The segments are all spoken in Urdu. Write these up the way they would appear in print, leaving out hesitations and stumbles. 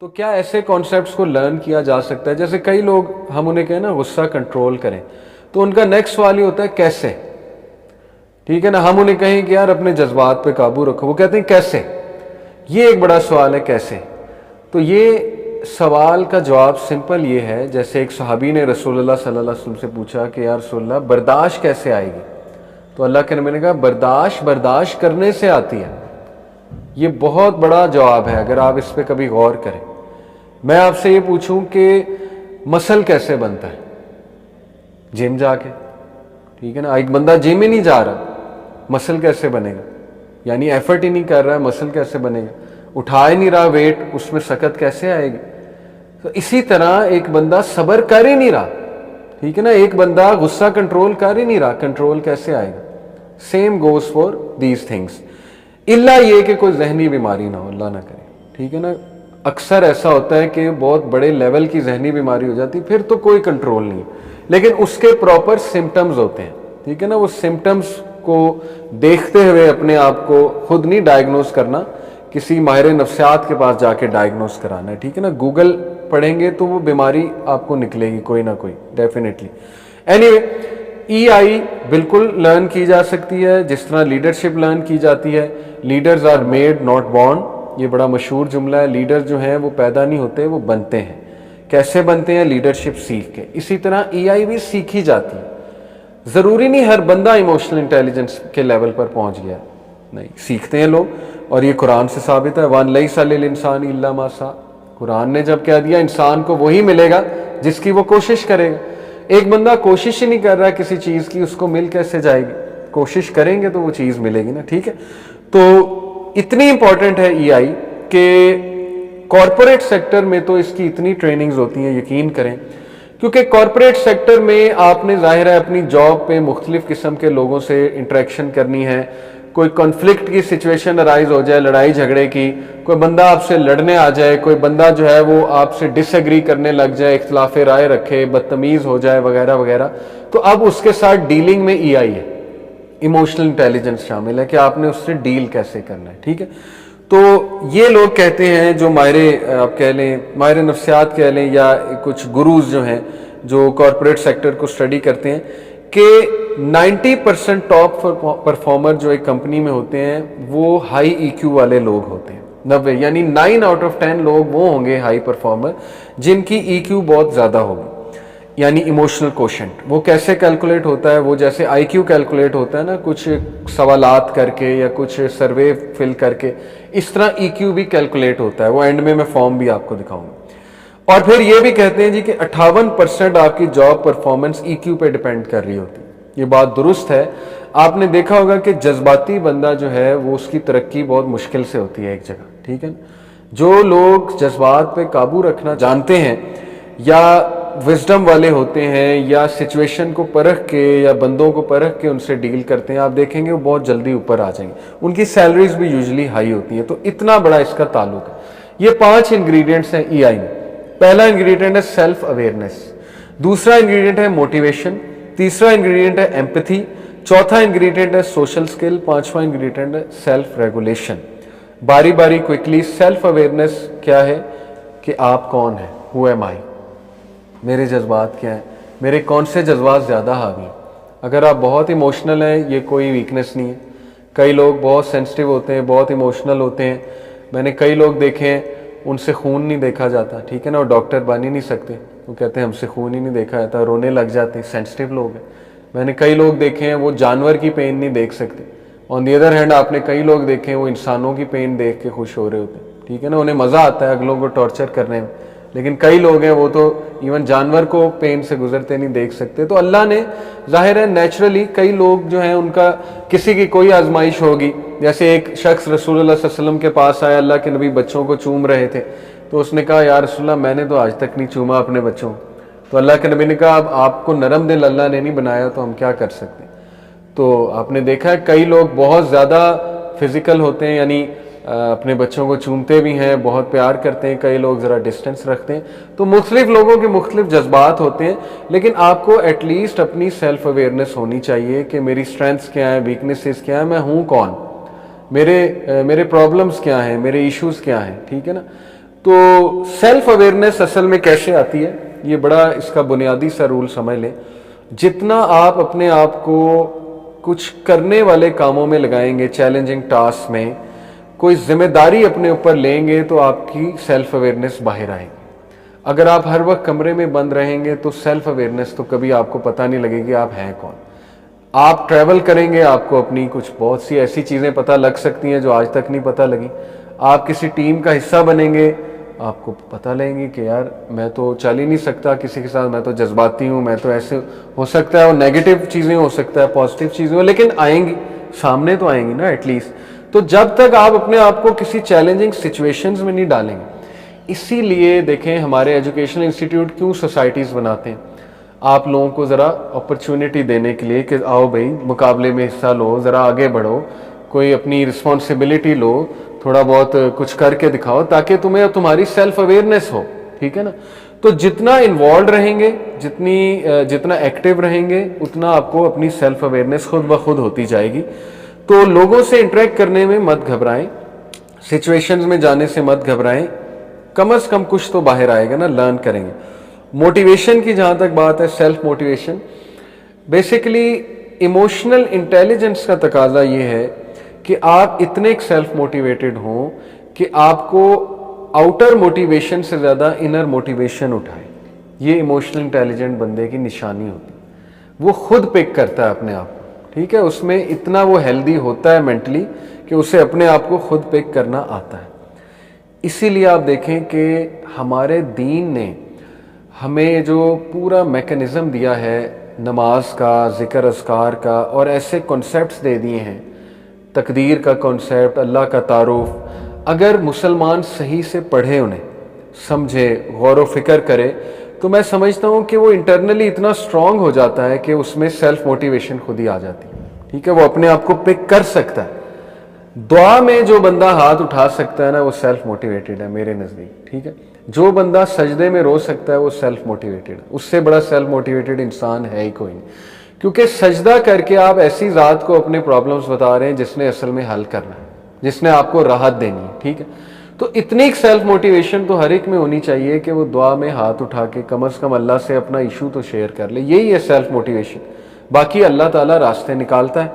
تو کیا ایسے کانسیپٹس کو لرن کیا جا سکتا ہے؟ جیسے کئی لوگ ہم انہیں کہیں نا غصہ کنٹرول کریں، تو ان کا نیکسٹ سوال یہ ہوتا ہے کیسے؟ ٹھیک ہے نا، ہم انہیں کہیں کہ یار اپنے جذبات پہ قابو رکھو، وہ کہتے ہیں کیسے؟ یہ ایک بڑا سوال ہے، کیسے؟ تو یہ سوال کا جواب سمپل یہ ہے، جیسے ایک صحابی نے رسول اللہ صلی اللہ علیہ وسلم سے پوچھا کہ یا رسول اللہ برداشت کیسے آئے گی؟ تو اللہ کے نبی نے کہا برداشت کرنے سے آتی ہے۔ یہ بہت بڑا جواب ہے اگر آپ اس پہ کبھی غور کریں۔ میں آپ سے یہ پوچھوں کہ مسل کیسے بنتا ہے؟ جم جا کے، ٹھیک ہے نا۔ ایک بندہ جم ہی نہیں جا رہا، مسل کیسے بنے گا؟ یعنی ایفرٹ ہی نہیں کر رہا ہے، مسل کیسے بنے گا؟ اٹھا ہی نہیں رہا ویٹ، اس میں سکت کیسے آئے گی؟ تو اسی طرح ایک بندہ صبر کر ہی نہیں رہا، ٹھیک ہے نا، ایک بندہ غصہ کنٹرول کر ہی نہیں رہا، کنٹرول کیسے آئے گا؟ Same goes for these things, اللہ یہ کہ کوئی ذہنی بیماری نہ ہو، اللہ نہ کرے، ٹھیک ہے نا۔ اکثر ایسا ہوتا ہے کہ بہت بڑے لیول کی ذہنی بیماری ہو جاتی، پھر تو کوئی کنٹرول نہیں، لیکن اس کے پراپر سمٹمز ہوتے ہیں، ٹھیک ہے نا۔ وہ سمٹمز کو دیکھتے ہوئے اپنے آپ کو خود نہیں ڈائگنوز کرنا، کسی ماہر نفسیات کے پاس جا کے ڈائگنوز کرانا ہے، ٹھیک ہے نا۔ گوگل پڑھیں گے تو وہ بیماری آپ کو نکلے گی کوئی نہ کوئی، ڈیفینیٹلی۔ اینی وے، ای آئی بالکل لرن کی جا سکتی ہے، جس طرح لیڈرشپ لرن کی جاتی ہے۔ Leaders are made not born, یہ بڑا مشہور جملہ ہے۔ لیڈر جو ہیں وہ پیدا نہیں ہوتے، وہ بنتے ہیں۔ کیسے بنتے ہیں؟ لیڈرشپ سیکھ کے۔ اسی طرح ای آئی بھی سیکھی جاتی ہے۔ ضروری نہیں ہر بندہ ایموشنل انٹیلیجنس کے لیول پر پہنچ گیا، نہیں، سیکھتے ہیں لوگ، اور یہ قرآن سے ثابت ہے، وَأَن لَيْسَ لِلْإِنسَانِ إِلَّا مَا سَعَىٰ۔ قرآن نے جب کہہ دیا انسان کو وہی ملے گا جس کی وہ کوشش کرے گا۔ ایک بندہ کوشش ہی نہیں کر رہا کسی چیز کی، اس کو مل کیسے جائے گی؟ کوشش کریں گے تو وہ چیز ملے گی نا، ٹھیک ہے۔ تو اتنی امپورٹنٹ ہے ای آئی کہ کارپوریٹ سیکٹر میں تو اس کی اتنی ٹریننگز ہوتی ہیں، یقین کریں، کیونکہ کارپوریٹ سیکٹر میں آپ نے ظاہر ہے اپنی جاب پہ مختلف قسم کے لوگوں سے انٹریکشن کرنی ہے۔ کوئی کنفلکٹ کی سچویشن ارائز ہو جائے، لڑائی جھگڑے کی، کوئی بندہ آپ سے لڑنے آ جائے، کوئی بندہ جو ہے وہ آپ سے ڈس ایگری کرنے لگ جائے، اختلاف رائے رکھے، بدتمیز ہو جائے وغیرہ وغیرہ، تو اب اس کے ساتھ ڈیلنگ میں ای آئی ہے، ایموشنل انٹیلیجنس شامل ہے کہ آپ نے اس سے ڈیل کیسے کرنا ہے، ٹھیک ہے۔ تو یہ لوگ کہتے ہیں جو آپ کہہ لیں ماہر نفسیات کہہ لیں، یا کچھ گروز جو ہیں جو کارپوریٹ سیکٹر کو اسٹڈی کرتے ہیں، کہ 90% ٹاپ پرفارمر جو ایک کمپنی میں ہوتے ہیں وہ ہائی ای کیو والے لوگ ہوتے ہیں۔ 90 یعنی 9 آؤٹ آف 10 لوگ وہ ہوں گے ہائی پرفارمر جن کی ای کیو بہت زیادہ ہوگی، یعنی ایموشنل کوشنٹ۔ وہ کیسے کیلکولیٹ ہوتا ہے؟ وہ جیسے آئی کیو کیلکولیٹ ہوتا ہے نا، کچھ سوالات کر کے یا کچھ سروے فل کر کے، اس طرح ای کیو بھی کیلکولیٹ ہوتا ہے۔ وہ اینڈ میں فارم بھی آپ کو دکھاؤں گا۔ اور پھر یہ بھی کہتے ہیں جی کہ 58% آپ کی جاب پرفارمنس ای کیو پہ ڈیپینڈ کر رہی ہوتی ہے۔ یہ بات درست ہے۔ آپ نے دیکھا ہوگا کہ جذباتی بندہ جو ہے وہ اس کی ترقی بہت مشکل سے ہوتی ہے ایک جگہ، ٹھیک ہے نا۔ جو لوگ جذبات پہ قابو رکھنا جانتے ہیں، یا وزڈم والے ہوتے ہیں، یا سچویشن کو پرکھ کے یا بندوں کو پرکھ کے ان سے ڈیل کرتے ہیں، آپ دیکھیں گے وہ بہت جلدی اوپر آ جائیں گے۔ ان کی سیلریز بھی یوزلی ہائی ہوتی ہیں۔ تو اتنا بڑا اس کا تعلق ہے۔ یہ 5 انگریڈینٹس ہیں ای آئی میں۔ پہلا انگریڈینٹ ہے سیلف اویئرنیس، دوسرا انگریڈینٹ ہے موٹیویشن، تیسرا انگریڈینٹ ہے ایمپتھی، چوتھا انگریڈینٹ ہے سوشل سکل، پانچواں انگریڈینٹ ہے سیلف ریگولیشن۔ باری باری کوئکلی، سیلف اویئرنیس کیا ہے؟ کہ آپ کون ہیں، ہو ایم آئی، میرے جذبات کیا ہیں، میرے کون سے جذبات زیادہ حاوی ہیں۔ اگر آپ بہت ایموشنل ہیں، یہ کوئی ویکنس نہیں ہے۔ کئی لوگ بہت سینسٹیو ہوتے ہیں، بہت ایموشنل ہوتے ہیں، میں نے کئی لوگ دیکھے ہیں ان سے خون نہیں دیکھا جاتا، ٹھیک ہے نا، وہ ڈاکٹر بن ہی نہیں سکتے، وہ کہتے ہیں ہم سے خون ہی نہیں دیکھا جاتا، رونے لگ جاتے ہیں، سینسٹیو لوگ ہیں۔ میں نے کئی لوگ دیکھے ہیں وہ جانور کی پین نہیں دیکھ سکتے، آن دی ادر ہینڈ آپ نے کئی لوگ دیکھے ہیں وہ انسانوں کی پین دیکھ کے خوش ہو رہے ہوتے ہیں، ٹھیک ہے نا، انہیں مزہ آتا ہے اگلوں کو ٹارچر کرنے میں۔ لیکن کئی لوگ ہیں وہ تو ایون جانور کو پین سے گزرتے نہیں دیکھ سکتے۔ تو اللہ نے ظاہر ہے نیچرلی کئی لوگ جو ہیں ان کا کسی کی کوئی آزمائش ہوگی، جیسے ایک شخص رسول اللہ صلی اللہ علیہ وسلم کے پاس آیا، اللہ کے نبی بچوں کو چوم رہے تھے، تو اس نے کہا یا رسول اللہ میں نے تو آج تک نہیں چوما اپنے بچوں کو۔ تو اللہ کے نبی نے کہا اب آپ کو نرم دل اللہ نے نہیں بنایا تو ہم کیا کر سکتے ہیں۔ تو آپ نے دیکھا ہے کئی لوگ بہت زیادہ فزیکل ہوتے ہیں، یعنی اپنے بچوں کو چومتے بھی ہیں، بہت پیار کرتے ہیں، کئی لوگ ذرا ڈسٹنس رکھتے ہیں۔ تو مختلف لوگوں کے مختلف جذبات ہوتے ہیں، لیکن آپ کو ایٹ لیسٹ اپنی سیلف اویئرنیس ہونی چاہیے کہ میری اسٹرینتھس کیا ہیں، ویکنیسز کیا ہیں، میں ہوں کون، میرے پرابلمس کیا ہیں، میرے ایشوز کیا ہیں، ٹھیک ہے نا۔ تو سیلف اویئرنیس اصل میں کیسے آتی ہے، یہ بڑا اس کا بنیادی سا رول سمجھ لیں. جتنا آپ اپنے آپ کو کچھ کرنے والے کاموں میں لگائیں گے، چیلنجنگ ٹاسک میں کوئی ذمہ داری اپنے اوپر لیں گے، تو آپ کی سیلف اویئرنیس باہر آئے گی. اگر آپ ہر وقت کمرے میں بند رہیں گے تو سیلف اویئرنیس تو کبھی آپ کو پتہ نہیں لگے گی آپ ہیں کون. آپ ٹریول کریں گے، آپ کو اپنی کچھ بہت سی ایسی چیزیں پتہ لگ سکتی ہیں جو آج تک نہیں پتہ لگی. آپ کسی ٹیم کا حصہ بنیں گے، آپ کو پتہ لیں گے کہ یار میں تو چل ہی نہیں سکتا کسی کے ساتھ، میں تو جذباتی ہوں، میں تو ایسے. ہو سکتا ہے وہ نیگیٹو چیزیں، ہو سکتا ہے پازیٹیو چیزیں ہو، لیکن آئیں گی سامنے تو آئیں گی نا ایٹ لیسٹ. تو جب تک آپ اپنے آپ کو کسی چیلنجنگ سچویشنز میں نہیں ڈالیں گے. اسی لیے دیکھیں ہمارے ایجوکیشنل انسٹیٹیوٹ کیوں سوسائٹیز بناتے ہیں، آپ لوگوں کو ذرا اپرچونٹی دینے کے لیے کہ آؤ بھائی مقابلے میں حصہ لو، ذرا آگے بڑھو، کوئی اپنی رسپانسبلٹی لو، تھوڑا بہت کچھ کر کے دکھاؤ تاکہ تمہیں تمہاری سیلف اویئرنیس ہو. ٹھیک ہے نا. تو جتنا انوالوڈ رہیں گے، جتنا ایکٹیو رہیں گے، اتنا آپ کو اپنی سیلف اویئرنیس خود بخود ہوتی جائے گی. تو لوگوں سے انٹریکٹ کرنے میں مت گھبرائیں، سچویشنز میں جانے سے مت گھبرائیں، کم از کم کچھ تو باہر آئے گا نا، لرن کریں گے. موٹیویشن کی جہاں تک بات ہے، self motivation basically emotional intelligence کا تقاضا یہ ہے کہ آپ اتنے سیلف موٹیویٹڈ ہوں کہ آپ کو آؤٹر موٹیویشن سے زیادہ انر موٹیویشن اٹھائے. یہ ایموشنل انٹیلیجنٹ بندے کی نشانی ہوتی ہے، وہ خود پک کرتا ہے اپنے آپ کو. ٹھیک ہے، اس میں اتنا وہ ہیلدی ہوتا ہے مینٹلی کہ اسے اپنے آپ کو خود پک کرنا آتا ہے. اسی لیے آپ دیکھیں کہ ہمارے دین نے ہمیں جو پورا میکنزم دیا ہے نماز کا، ذکر اذکار کا، اور ایسے کنسیپٹس دے دیے ہیں، تقدیر کا کنسیپٹ، اللہ کا تعارف. اگر مسلمان صحیح سے پڑھے، انہیں سمجھے، غور و فکر کرے، تو میں سمجھتا ہوں کہ وہ انٹرنلی اتنا اسٹرانگ ہو جاتا ہے کہ اس میں سیلف موٹیویشن خود ہی آ جاتی ہے. ٹھیک ہے، وہ اپنے آپ کو پک کر سکتا ہے. دعا میں جو بندہ ہاتھ اٹھا سکتا ہے نا، وہ سیلف موٹیویٹڈ ہے میرے نزدیک. ٹھیک ہے، جو بندہ سجدے میں رو سکتا ہے وہ سیلف موٹیویٹڈ ہے. اس سے بڑا سیلف موٹیویٹڈ انسان ہے ہی کوئی نہیں. کیونکہ سجدہ کر کے آپ ایسی ذات کو اپنے پرابلمس بتا رہے ہیں جس نے اصل میں حل کرنا ہے، جس نے آپ کو راحت دینی ہے. ٹھیک ہے، تو اتنی سیلف موٹیویشن تو ہر ایک میں ہونی چاہیے کہ وہ دعا میں ہاتھ اٹھا کے کم از کم اللہ سے اپنا ایشو تو شیئر کر لے. یہی ہے سیلف موٹیویشن. باقی اللہ تعالیٰ راستے نکالتا ہے.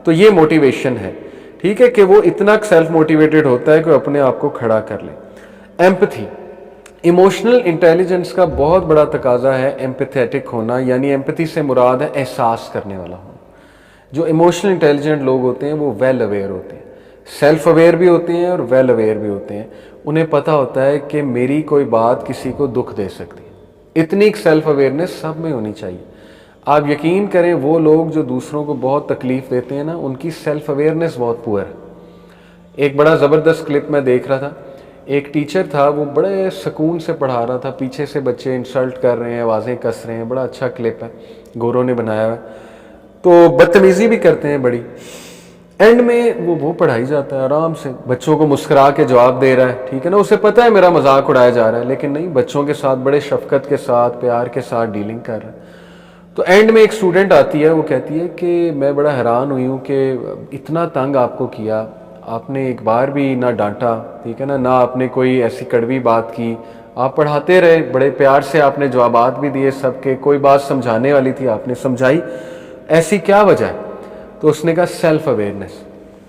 تو یہ موٹیویشن ہے. ٹھیک ہے، کہ وہ اتنا سیلف موٹیویٹڈ ہوتا ہے کہ وہ اپنے آپ کو کھڑا کر لے. ایمپتھی، ایموشنل انٹیلیجنس کا بہت بڑا تقاضا ہے ایمپیتھیٹک ہونا. یعنی ایمپتھی سے مراد ہے احساس کرنے والا ہونا. جو ایموشنل انٹیلیجنٹ لوگ ہوتے ہیں وہ ویل اویئر ہوتے ہیں، سیلف اویئر بھی ہوتے ہیں اور ویل اویئر بھی ہوتے ہیں. انہیں پتہ ہوتا ہے کہ میری کوئی بات کسی کو دکھ دے سکتی ہے. اتنی سیلف اویئرنیس سب میں ہونی چاہیے. آپ یقین کریں وہ لوگ جو دوسروں کو بہت تکلیف دیتے ہیں نا، ان کی سیلف اویئرنیس بہت پور ہے. ایک بڑا زبردست کلپ میں دیکھ رہا تھا، ایک ٹیچر تھا، وہ بڑے سکون سے پڑھا رہا تھا، پیچھے سے بچے انسلٹ کر رہے ہیں، آوازیں کس رہے ہیں. بڑا اچھا کلپ ہے، گوروں نے بنایا ہوا ہے. تو بدتمیزی بھی کرتے ہیں بڑی. اینڈ میں وہ پڑھائی جاتا ہے آرام سے، بچوں کو مسکرا کے جواب دے رہا ہے. ٹھیک ہے نا، اسے پتہ ہے میرا مذاق اڑایا جا رہا ہے، لیکن نہیں، بچوں کے ساتھ بڑے شفقت کے ساتھ، پیار کے ساتھ ڈیلنگ کر رہا ہے. تو اینڈ میں ایک اسٹوڈنٹ آتی ہے، وہ کہتی ہے کہ میں بڑا حیران ہوئی ہوں کہ اتنا تنگ آپ کو کیا، آپ نے ایک بار بھی نہ ڈانٹا. ٹھیک ہے نا، نہ آپ نے کوئی ایسی کڑوی بات کی، آپ پڑھاتے رہے، بڑے پیار سے آپ نے جوابات بھی دیے سب کے، کوئی بات سمجھانے والی تھی آپ نے سمجھائی، ایسی کیا وجہ ہے؟ تو اس نے کہا سیلف اویئرنیس.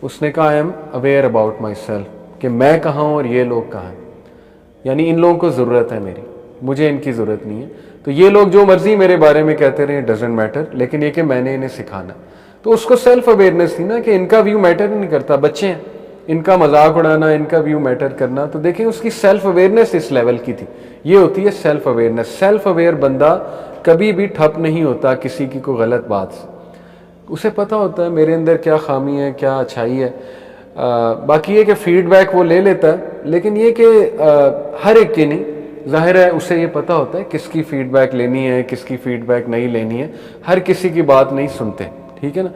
اس نے کہا I am aware about my self, کہ میں کہاں ہوں اور یہ لوگ کہاں ہیں. یعنی ان لوگوں کو ضرورت ہے میری، مجھے ان کی ضرورت نہیں ہے. تو یہ لوگ جو مرضی میرے بارے میں کہتے رہے ڈزنٹ میٹر، لیکن یہ کہ میں نے انہیں سکھانا. تو اس کو سیلف اویئرنیس تھی نا کہ ان کا ویو میٹر ہی نہیں کرتا، بچے ہیں، ان کا مذاق اڑانا، ان کا ویو میٹر کرنا. تو دیکھیں اس کی سیلف اویئرنیس اس لیول کی تھی. یہ ہوتی ہے سیلف اویئرنیس. سیلف اویئر بندہ کبھی بھی ٹھپ نہیں ہوتا کسی کی کوئی غلط بات سے. اسے پتہ ہوتا ہے میرے اندر کیا خامی ہے، کیا اچھائی ہے. باقی یہ کہ فیڈ بیک وہ لے لیتا ہے، لیکن یہ کہ ہر ایک کی نہیں. ظاہر ہے اسے یہ پتہ ہوتا ہے کس کی فیڈ بیک لینی ہے، کس کی فیڈ بیک نہیں لینی ہے. ہر کسی کی بات نہیں سنتے. ٹھیک ہے نا.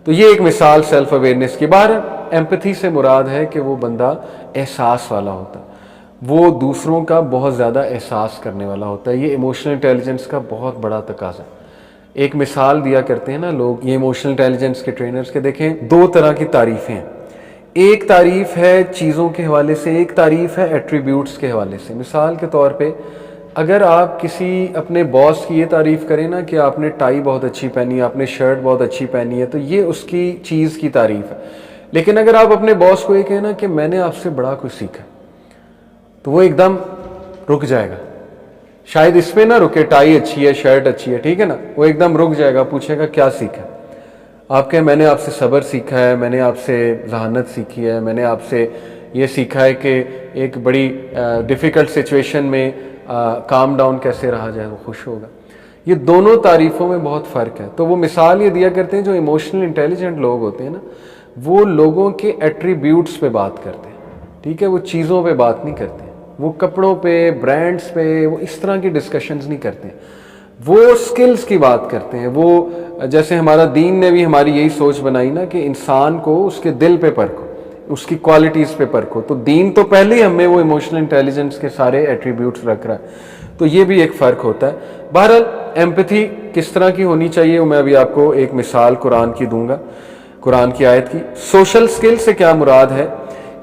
تو یہ ایک مثال سیلف اویئرنیس کی. باہر ایمپتھی سے مراد ہے کہ وہ بندہ احساس والا ہوتا ہے، وہ دوسروں کا بہت زیادہ احساس کرنے والا ہوتا ہے. یہ ایموشنل انٹیلیجنس کا بہت بڑا تقاضا ہے. ایک مثال دیا کرتے ہیں نا لوگ، یہ ایموشنل انٹیلیجنس کے ٹرینرز کے، دیکھیں دو طرح کی تعریفیں ہیں. ایک تعریف ہے چیزوں کے حوالے سے، ایک تعریف ہے ایٹریبیوٹس کے حوالے سے. مثال کے طور پہ اگر آپ کسی اپنے باس کی یہ تعریف کریں نا کہ آپ نے ٹائی بہت اچھی پہنی ہے، آپ نے شرٹ بہت اچھی پہنی ہے، تو یہ اس کی چیز کی تعریف ہے. لیکن اگر آپ اپنے باس کو یہ کہیں نا کہ میں نے آپ سے بڑا کچھ سیکھا، تو وہ ایک دم رک جائے گا. شاید اس پہ نہ رکے ٹائی اچھی ہے، شرٹ اچھی ہے، ٹھیک ہے نا، وہ ایک دم رک جائے گا، پوچھے گا کیا سیکھا. آپ کہیں میں نے آپ سے صبر سیکھا ہے، میں نے آپ سے ذہانت سیکھی ہے، میں نے آپ سے یہ سیکھا ہے کہ ایک بڑی ڈیفیکلٹ سچویشن میں کام ڈاؤن کیسے رہا جائے، وہ خوش ہوگا. یہ دونوں تعریفوں میں بہت فرق ہے. تو وہ مثال یہ دیا کرتے ہیں جو ایموشنل انٹیلیجنٹ لوگ ہوتے ہیں نا، وہ لوگوں کے ایٹریبیوٹس پہ بات کرتے ہیں، ٹھیک ہے، وہ چیزوں پہ بات نہیں کرتے، وہ کپڑوں پہ، برانڈز پہ، وہ اس طرح کی ڈسکشنز نہیں کرتے. وہ سکلز کی بات کرتے ہیں. وہ جیسے ہمارا دین نے بھی ہماری یہی سوچ بنائی نا کہ انسان کو اس کے دل پہ پرکھو، اس کی کوالٹیز پہ پرکھو. تو دین تو پہلے ہی ہمیں وہ ایموشنل انٹیلیجنس کے سارے ایٹریبیوٹس رکھ رہا ہے. تو یہ بھی ایک فرق ہوتا ہے. بہرحال ایمپتھی کس طرح کی ہونی چاہیے، میں ابھی آپ کو ایک مثال قرآن کی دوں گا، قرآن کی آیت کی. سوشل سکل سے کیا مراد ہے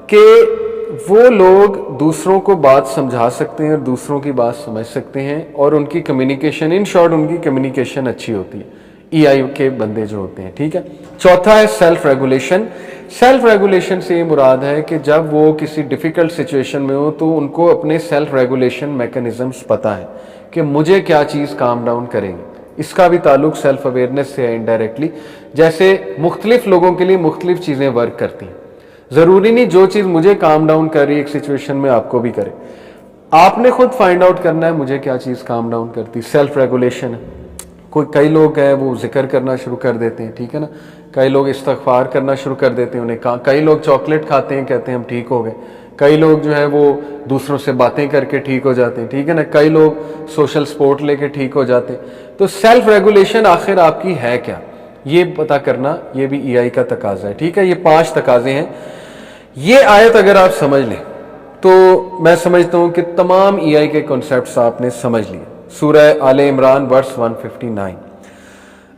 کہ وہ لوگ دوسروں کو بات سمجھا سکتے ہیں اور دوسروں کی بات سمجھ سکتے ہیں، اور ان کی کمیونیکیشن، ان شارٹ ان کی کمیونیکیشن اچھی ہوتی ہے، ای آئی کے بندے جو ہوتے ہیں، ٹھیک ہے. چوتھا ہے سیلف ریگولیشن. سیلف ریگولیشن سے یہ مراد ہے کہ جب وہ کسی ڈیفیکلٹ سچویشن میں ہو تو ان کو اپنے سیلف ریگولیشن میکنزمز پتہ ہے کہ مجھے کیا چیز کام ڈاؤن کرے گی. اس کا بھی تعلق سیلف اویئرنیس سے ہے انڈائریکٹلی. جیسے مختلف لوگوں کے لیے مختلف چیزیں ورک کرتی ہیں، ضروری نہیں جو چیز مجھے کام ڈاؤن کر رہی ہے ایک سچویشن میں آپ کو بھی کرے. آپ نے خود فائنڈ آؤٹ کرنا ہے مجھے کیا چیز کام ڈاؤن کرتی. سیلف ریگولیشن ہے. کئی لوگ ہیں وہ ذکر کرنا شروع کر دیتے ہیں، ٹھیک ہے نا، کئی لوگ استغفار کرنا شروع کر دیتے ہیں انہیں کئی لوگ چاکلیٹ کھاتے ہیں کہتے ہیں ہم ٹھیک ہو گئے، کئی لوگ جو ہے وہ دوسروں سے باتیں کر کے ٹھیک ہو جاتے ہیں، ٹھیک ہے نا، کئی لوگ سوشل سپورٹ لے کے ٹھیک ہو جاتے ہیں. تو سیلف ریگولیشن آخر آپ کی ہے کیا، یہ پتہ کرنا یہ بھی ای آئی کا تقاضا ہے. ٹھیک ہے، یہ 5 تقاضے ہیں. یہ آیت اگر آپ سمجھ لیں تو میں سمجھتا ہوں کہ تمام ای آئی کے کنسیپٹس آپ نے سمجھ لیے. سورہ آل عمران ورس 159.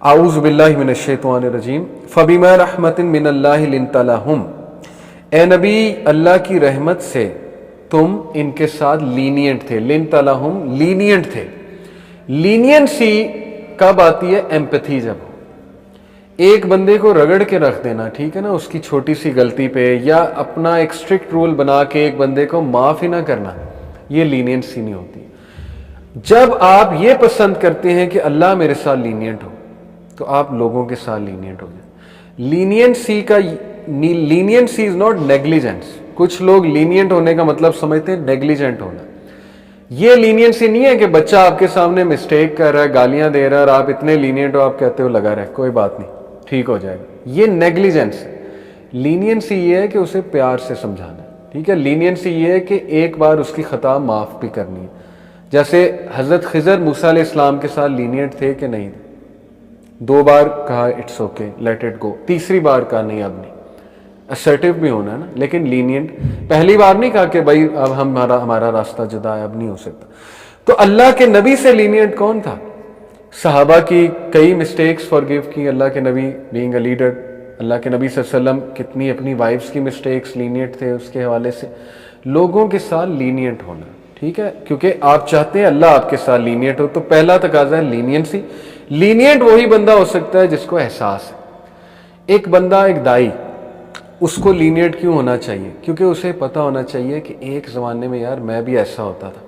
اعوذ باللہ من الشیطان الرجیم. فبما رحمت من اللہ لنت لہم. اے نبی اللہ کی رحمت سے تم ان کے ساتھ لینینٹ تھے. لنت لہم لینینٹ تھے. لینینسی کب آتی ہے؟ ایمپتھی جب ہو. ایک بندے کو رگڑ کے رکھ دینا، ٹھیک ہے نا، اس کی چھوٹی سی غلطی پہ، یا اپنا ایک اسٹرکٹ رول بنا کے ایک بندے کو معاف ہی نہ کرنا، یہ لینینسی نہیں ہوتی. جب آپ یہ پسند کرتے ہیں کہ اللہ میرے ساتھ لینینٹ ہو تو آپ لوگوں کے ساتھ لینینٹ ہو جائیں. Leniency is not negligence. کچھ لوگ لینینٹ ہونے کا مطلب سمجھتے ہیں نیگلیجنٹ ہونا. یہ لینینسی نہیں ہے کہ بچہ آپ کے سامنے مسٹیک کر رہا ہے، گالیاں دے رہا ہے اور آپ اتنے لینینٹ ہو، آپ کہتے ہو لگا رہے کوئی بات نہیں ٹھیک ہو جائے گا. یہ نیگلیجنس ہے. لینینسی یہ ہے کہ اسے پیار سے سمجھانا، ٹھیک ہے. لینینسی یہ ہے کہ ایک بار اس کی خطا معاف بھی کرنی ہے. جیسے حضرت خضر موسیٰ علیہ السلام کے ساتھ لینینٹ تھے کہ نہیں؟ 2 بار کہا it's okay let it go, تیسری بار کہا نہیں اب نہیں. اسرٹیو بھی ہونا ہے نا، لیکن لینینٹ. پہلی بار نہیں کہا کہ بھائی اب ہمارا راستہ جدا ہے، اب نہیں ہو سکتا. تو اللہ کے نبی سے لینینٹ کون تھا؟ صحابہ کی کئی مسٹیکس فارگیو کی. اللہ کے نبی بینگ اے لیڈر، اللہ کے نبی صلی اللہ علیہ وسلم کتنی اپنی وائفز کی مسٹیکس لینینٹ تھے. اس کے حوالے سے لوگوں کے ساتھ لینینٹ ہونا، ٹھیک ہے، کیونکہ آپ چاہتے ہیں اللہ آپ کے ساتھ لینینٹ ہو. تو پہلا تقاضا ہے لینینسی. لینینٹ وہی بندہ ہو سکتا ہے جس کو احساس ہے. ایک بندہ، ایک دائی، اس کو لینینٹ کیوں ہونا چاہیے؟ کیونکہ اسے پتہ ہونا چاہیے کہ ایک زمانے میں یار میں بھی ایسا ہوتا تھا،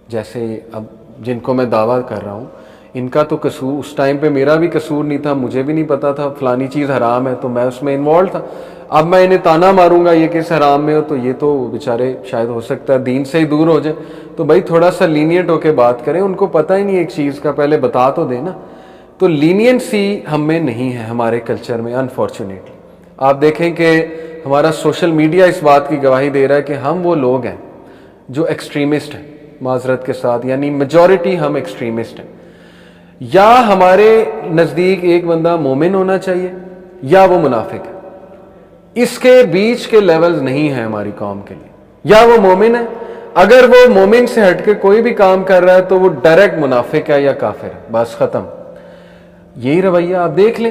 جیسے اب جن کو میں دعویٰ کر رہا ہوں ان کا تو قصور، اس ٹائم پہ میرا بھی قصور نہیں تھا، مجھے بھی نہیں پتا تھا فلانی چیز حرام ہے تو میں اس میں انوالو تھا. اب میں انہیں تانا ماروں گا یہ کس حرام میں ہو، تو یہ تو بیچارے شاید ہو سکتا ہے دین سے ہی دور ہو جائیں. تو بھائی تھوڑا سا لینینٹ ہو کے بات کریں، ان کو پتہ ہی نہیں ایک چیز کا، پہلے بتا تو دیں نا. تو لینینسی ہم میں نہیں ہے ہمارے کلچر میں انفارچونیٹلی. آپ دیکھیں کہ ہمارا سوشل میڈیا اس بات کی گواہی دے رہا ہے کہ ہم وہ لوگ ہیں جو ایکسٹریمسٹ ہیں، معذرت کے ساتھ، یعنی میجورٹی ہم ایکسٹریمسٹ ہیں. یا ہمارے نزدیک ایک بندہ مومن ہونا چاہیے یا وہ منافق ہے. اس کے بیچ کے لیولز نہیں ہیں ہماری قوم کے لیے. یا وہ مومن ہے، اگر وہ مومن سے ہٹ کے کوئی بھی کام کر رہا ہے تو وہ ڈائریکٹ منافق ہے یا کافر ہے، بس ختم. یہی رویہ آپ دیکھ لیں.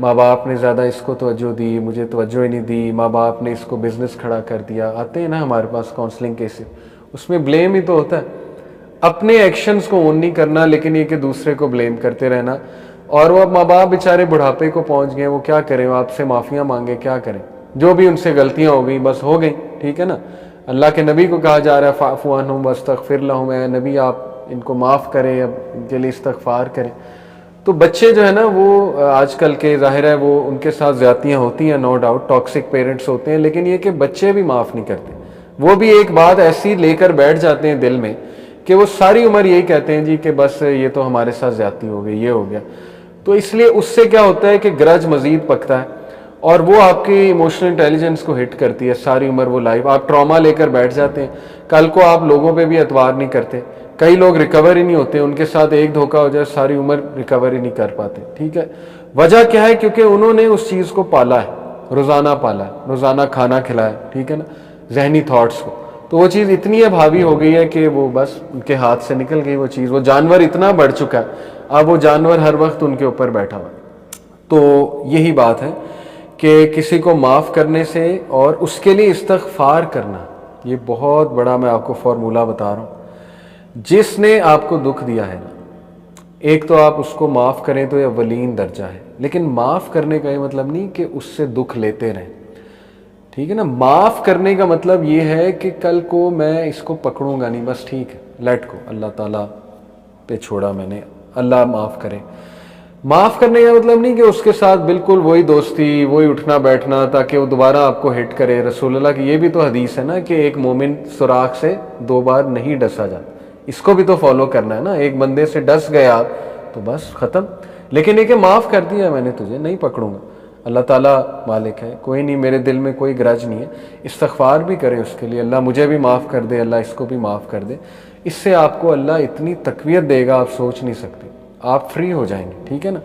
ماں باپ نے زیادہ اس کو توجہ دی، مجھے توجہ ہی نہیں دی، ماں باپ نے اس کو بزنس کھڑا کر دیا. آتے ہیں نا ہمارے پاس کاؤنسلنگ کیسز، اس میں بلیم ہی تو ہوتا ہے. اپنے ایکشنز کو اون نہیں کرنا، لیکن یہ کہ دوسرے کو بلیم کرتے رہنا. اور وہ اب ماں باپ بیچارے بڑھاپے کو پہنچ گئے، وہ کیا کریں، وہ آپ سے معافیاں مانگے، کیا کریں، جو بھی ان سے غلطیاں ہو گئیں بس ہو گئیں. ٹھیک ہے نا. اللہ کے نبی کو کہا جا رہا ہے فاعف عنہم واستغفر لہم، اے نبی آپ ان کو معاف کریں، اب ان کے لیے استغفار کریں. تو بچے جو ہے نا وہ آج کل کے ظاہر ہے وہ ان کے ساتھ زیادتیاں ہوتی ہیں، نو ڈاؤٹ ٹاکسک پیرنٹس ہوتے ہیں، لیکن یہ کہ بچے بھی معاف نہیں کرتے. وہ بھی ایک بات ایسی لے کر بیٹھ جاتے ہیں دل میں کہ وہ ساری عمر یہی کہتے ہیں جی کہ بس یہ تو ہمارے ساتھ زیادتی ہو گئی، یہ ہو گیا. تو اس لیے اس سے کیا ہوتا ہے کہ گرج مزید پکتا ہے اور وہ آپ کی ایموشنل انٹیلیجنس کو ہٹ کرتی ہے. ساری عمر وہ لائف آپ ٹراما لے کر بیٹھ جاتے ہیں، کل کو آپ لوگوں پہ بھی اعتبار نہیں کرتے. کئی لوگ ریکور ہی نہیں ہوتے، ان کے ساتھ ایک دھوکہ ہو جائے ساری عمر ریکور ہی نہیں کر پاتے. ٹھیک ہے. وجہ کیا ہے؟ کیونکہ انہوں نے اس چیز کو پالا ہے، روزانہ پالا ہے، روزانہ کھانا کھلایا. ٹھیک ہے نا. ذہنی تھاٹس کو، تو وہ چیز اتنی اب حاوی ہو گئی ہے کہ وہ بس ان کے ہاتھ سے نکل گئی وہ چیز. وہ جانور اتنا بڑھ چکا ہے، اب وہ جانور ہر وقت ان کے اوپر بیٹھا ہوا. تو یہی بات ہے کہ کسی کو معاف کرنے سے اور اس کے لیے استغفار کرنا، یہ بہت بڑا میں آپ کو فارمولہ بتا رہا ہوں. جس نے آپ کو دکھ دیا ہے نا، ایک تو آپ اس کو معاف کریں تو یہ اولین درجہ ہے، لیکن معاف کرنے کا یہ مطلب نہیں کہ اس سے دکھ لیتے رہیں. ٹھیک ہے نا. معاف کرنے کا مطلب یہ ہے کہ کل کو میں اس کو پکڑوں گا نہیں، بس ٹھیک ہے لیٹ کو، اللہ تعالیٰ پہ چھوڑا میں نے، اللہ معاف کرے. معاف کرنے کا مطلب نہیں کہ اس کے ساتھ بالکل وہی دوستی، وہی اٹھنا بیٹھنا تاکہ وہ دوبارہ آپ کو ہٹ کرے. رسول اللہ کی یہ بھی تو حدیث ہے نا کہ ایک مومن سوراخ سے 2 بار نہیں ڈسا جاتا. اس کو بھی تو فالو کرنا ہے نا. ایک بندے سے ڈس گیا تو بس ختم. لیکن یہ کہ معاف کر دیا میں نے تجھے، نہیں پکڑوں گا، اللہ تعالیٰ مالک ہے، کوئی نہیں، میرے دل میں کوئی گرج نہیں ہے. استغفار بھی کریں اس کے لیے، اللہ مجھے بھی معاف کر دے، اللہ اس کو بھی معاف کر دے. اس سے آپ کو اللہ اتنی تقویت دے گا آپ سوچ نہیں سکتے، آپ فری ہو جائیں گے. ٹھیک ہے نا.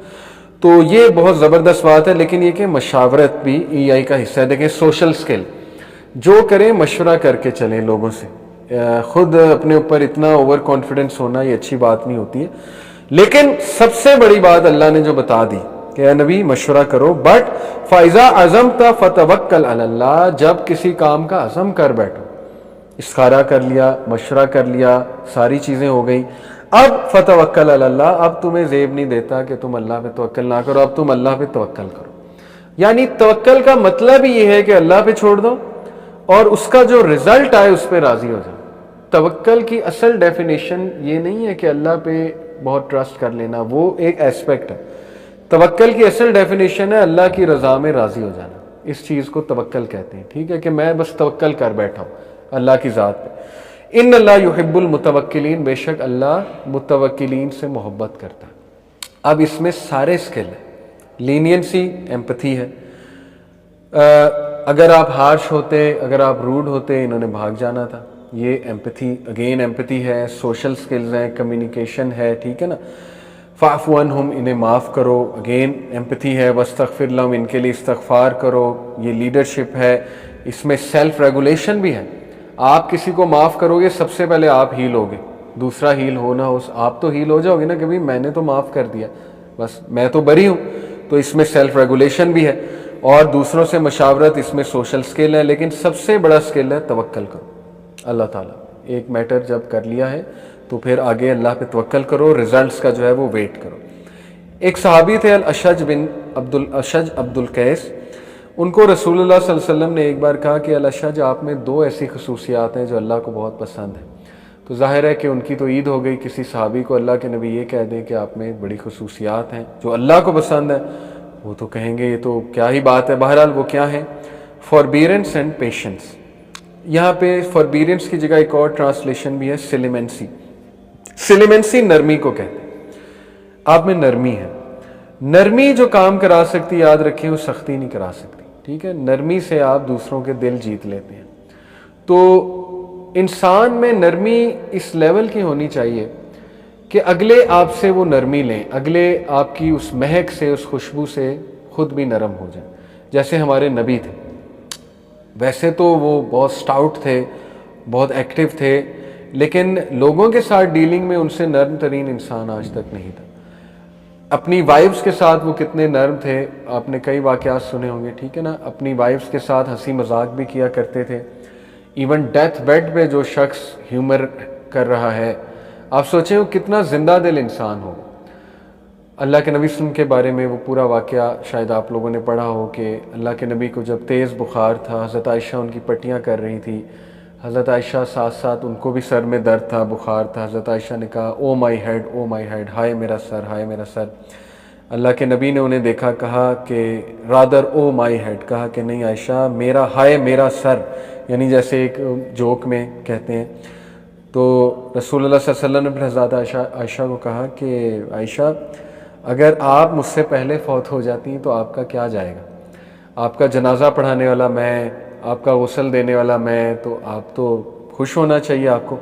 تو یہ بہت زبردست بات ہے. لیکن یہ کہ مشاورت بھی ای آئی کا حصہ ہے. دیکھیں سوشل سکل جو کریں مشورہ کر کے چلیں لوگوں سے. خود اپنے اوپر اتنا اوور کانفیڈنس ہونا یہ اچھی بات نہیں ہوتی ہے. لیکن سب سے بڑی بات اللہ نے جو بتا دی کہ اے نبی مشورہ کرو، بٹ فَإِذَا عَزَمْتَ فَتَوَكَّلْ عَلَى اللَّهِ، جب کسی کام کا عزم کر بیٹھو، استخارہ کر لیا، مشورہ کر لیا، ساری چیزیں ہو گئیں، اب فتوکل علی اللہ، اب تمہیں زیب نہیں دیتا کہ تم اللہ پہ توکل نہ کرو، اب تم اللہ پہ توکل کرو. یعنی توکل کا مطلب ہی یہ ہے کہ اللہ پہ چھوڑ دو اور اس کا جو رزلٹ آئے اس پہ راضی ہو جاؤ. توکل کی اصل ڈیفینیشن یہ نہیں ہے کہ اللہ پہ بہت ٹرسٹ کر لینا، وہ ایک ایسپیکٹ ہے. توکل کی اصل ڈیفینیشن ہے اللہ کی رضا میں راضی ہو جانا. اس چیز کو توکل کہتے ہیں. ٹھیک ہے، کہ میں بس توکل کر بیٹھا ہوں اللہ کی ذات پہ. ان اللہ یحب المتوکلین، بے شک اللہ متوکلین سے محبت کرتا ہے. اب اس میں سارے سکل ہیں، لینینسی، ایمپتھی ہے. اگر آپ ہارش ہوتے، اگر آپ روڈ ہوتے، انہوں نے بھاگ جانا تھا. یہ ایمپتھی، اگین ایمپتھی ہے. سوشل سکلز ہیں، کمیونیکیشن ہے. ٹھیک ہے نا. فاعف عنہم، انہیں معاف کرو، اگین ایمپتھی ہے. واستغفر لہم، ان کے لیے استغفار کرو، یہ لیڈرشپ ہے. اس میں سیلف ریگولیشن بھی ہے. آپ کسی کو معاف کرو گے سب سے پہلے آپ ہیل ہوگے، دوسرا ہیل ہونا ہو، آپ تو ہیل ہو جاؤ گے نا کہ بھائی میں نے تو معاف کر دیا، بس میں تو بری ہوں. تو اس میں سیلف ریگولیشن بھی ہے اور دوسروں سے مشاورت، اس میں سوشل سکل ہے. لیکن سب سے بڑا سکل ہے توکل کرو اللہ تعالیٰ. ایک میٹر جب کر لیا ہے تو پھر آگے اللہ پہ توکل کرو، ریزلٹس کا جو ہے وہ ویٹ کرو. ایک صحابی تھے الاشج بن عبد القیس، ان کو رسول اللہ صلی اللہ علیہ وسلم نے ایک بار کہا کہ الاشج، آپ میں 2 ایسی خصوصیات ہیں جو اللہ کو بہت پسند ہیں. تو ظاہر ہے کہ ان کی تو عید ہو گئی. کسی صحابی کو اللہ کے نبی یہ کہہ دیں کہ آپ میں بڑی خصوصیات ہیں جو اللہ کو پسند ہے، وہ تو کہیں گے یہ تو کیا ہی بات ہے. بہرحال وہ کیا ہیں؟ فوربیرنس اینڈ پیشنس. یہاں پہ فوربیرنس کی جگہ ایک اور ٹرانسلیشن بھی ہے، سلیمنسی. سلیمنسی نرمی کو کہتے ہیں. آپ میں نرمی ہے. نرمی جو کام کرا سکتی، یاد رکھیں، وہ سختی نہیں کرا سکتی. ٹھیک ہے. نرمی سے آپ دوسروں کے دل جیت لیتے ہیں. تو انسان میں نرمی اس لیول کی ہونی چاہیے کہ اگلے آپ سے وہ نرمی لیں، اگلے آپ کی اس مہک سے، اس خوشبو سے خود بھی نرم ہو جائیں. جیسے ہمارے نبی تھے، ویسے تو وہ بہت سٹاؤٹ تھے، بہت ایکٹیو تھے، لیکن لوگوں کے ساتھ ڈیلنگ میں ان سے نرم ترین انسان آج تک نہیں تھا. اپنی وائفز کے ساتھ وہ کتنے نرم تھے، آپ نے کئی واقعات سنے ہوں گے، ٹھیک ہے نا، اپنی وائفز کے ساتھ ہنسی مذاق بھی کیا کرتے تھے. ایون ڈیتھ بیڈ پہ جو شخص ہیومر کر رہا ہے، آپ سوچیں وہ کتنا زندہ دل انسان ہو. اللہ کے نبی صلی اللہ علیہ وسلم کے بارے میں وہ پورا واقعہ شاید آپ لوگوں نے پڑھا ہو کہ اللہ کے نبی کو جب تیز بخار تھا، حضرت عائشہ ان کی پٹیاں کر رہی تھی، حضرت عائشہ ساتھ ساتھ ان کو بھی سر میں درد تھا، بخار تھا. حضرت عائشہ نے کہا او my head, O my head, ہائے میرا سر، ہائے میرا سر. اللہ کے نبی نے انہیں دیکھا، کہا کہ رادر او مائی ہیڈ، کہا کہ نہیں عائشہ، میرا ہائے میرا سر، یعنی جیسے ایک جوک میں کہتے ہیں. تو رسول اللہ صلی اللہ علیہ وسلم نے حضرت عائشہ کو کہا کہ عائشہ اگر آپ مجھ سے پہلے فوت ہو جاتی ہیں تو آپ کا کیا جائے گا؟ آپ کا جنازہ پڑھانے والا میں، آپ کا غسل دینے والا میں، تو آپ تو خوش ہونا چاہیے آپ کو.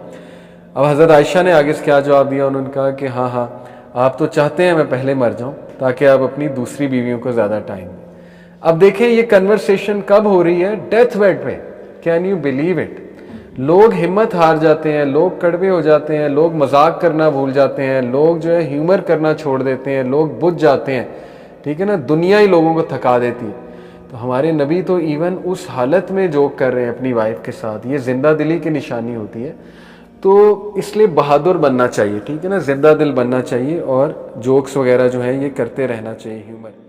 اب حضرت عائشہ نے آگے سے کیا جواب دیا؟ انہوں نے کہا کہ ہاں ہاں، آپ تو چاہتے ہیں میں پہلے مر جاؤں تاکہ آپ اپنی دوسری بیویوں کو زیادہ ٹائم دیں. اب دیکھیں یہ کنورسیشن کب ہو رہی ہے؟ ڈیتھ بیڈ پہ. Can you believe it? لوگ ہمت ہار جاتے ہیں، لوگ کڑوے ہو جاتے ہیں، لوگ مذاق کرنا بھول جاتے ہیں، لوگ جو ہے ہیومر کرنا چھوڑ دیتے ہیں، لوگ بجھ جاتے ہیں، ٹھیک ہے نا، دنیا ہی لوگوں کو تھکا دیتی ہے. تو ہمارے نبی تو ایون اس حالت میں جوک کر رہے ہیں اپنی وائف کے ساتھ. یہ زندہ دلی کی نشانی ہوتی ہے. تو اس لیے بہادر بننا چاہیے، ٹھیک ہے نا، زندہ دل بننا چاہیے، اور جوکس وغیرہ جو ہیں یہ کرتے رہنا چاہیے، ہیومر.